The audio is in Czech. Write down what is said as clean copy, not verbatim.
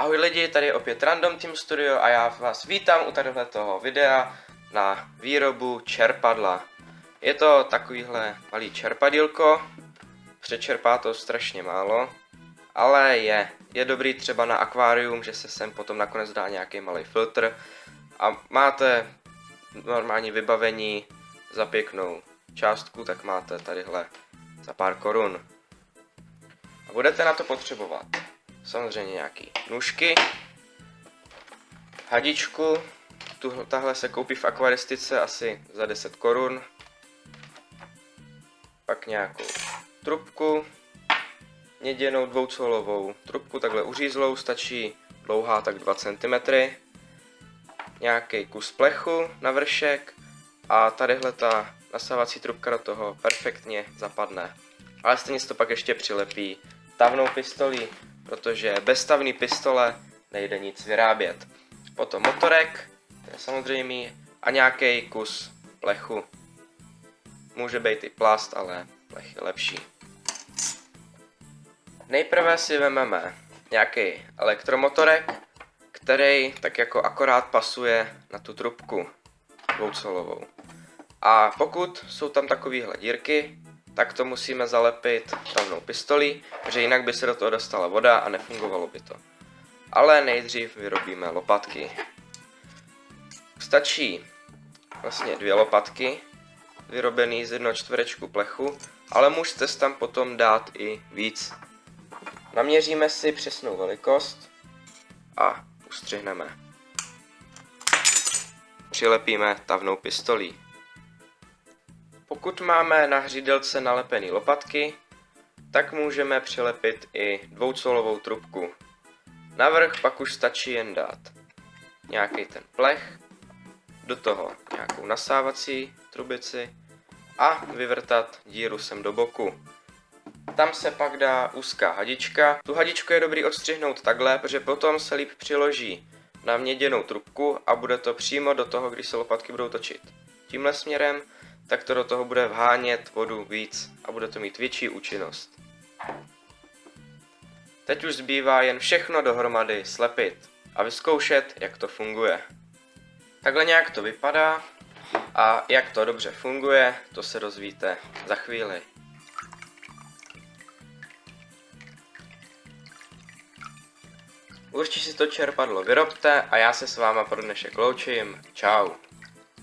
Ahoj lidi, tady je opět Random Team Studio a já vás vítám u tohoto videa na výrobu čerpadla. Je to takovýhle malý čerpadílko, přečerpá to strašně málo, ale je dobrý třeba na akvárium, že se sem potom nakonec dá nějaký malý filtr a máte normální vybavení za pěknou částku, tak máte tadyhle za pár korun. A budete na to potřebovat samozřejmě nějaký nůžky, hadičku, tahle se koupí v akvaristice asi za 10 korun, pak nějakou trubku, měděnou dvoucolovou trubku, takhle uřízlou, stačí dlouhá tak 2 cm, nějaký kus plechu na vršek a tadyhle ta nasávací trubka do toho perfektně zapadne. Ale stejně se to pak ještě přilepí tavnou pistolí, protože bez tavné pistole nejde nic vyrábět. Potom motorek, to je samozřejmý, a nějaký kus plechu. Může být i plast, ale plech je lepší. Nejprve si vezmeme nějaký elektromotorek, který tak jako akorát pasuje na tu trubku dvoucolovou. A pokud jsou tam takovéhle dírky, tak to musíme zalepit tavnou pistolí, protože jinak by se do toho dostala voda a nefungovalo by to. Ale nejdřív vyrobíme lopatky. Stačí vlastně 2 lopatky, vyrobený z 1 čtverečku plechu, ale můžete tam potom dát i víc. Naměříme si přesnou velikost a ustřihneme. Přilepíme tavnou pistolí. Pokud máme na hřídelce nalepený lopatky, tak můžeme přilepit i dvoucolovou trubku. Navrch pak už stačí jen dát nějaký ten plech, do toho nějakou nasávací trubici a vyvrtat díru sem do boku. Tam se pak dá úzká hadička. Tu hadičku je dobrý odstřihnout takhle, protože potom se líp přiloží na měděnou trubku a bude to přímo do toho, když se lopatky budou točit tímhle směrem, tak to do toho bude vhánět vodu víc a bude to mít větší účinnost. Teď už zbývá jen všechno dohromady slepit a vyzkoušet, jak to funguje. Takhle nějak to vypadá a jak to dobře funguje, to se dozvíte za chvíli. Určitě si to čerpadlo vyrobte a já se s váma pro dnešek loučím. Čau.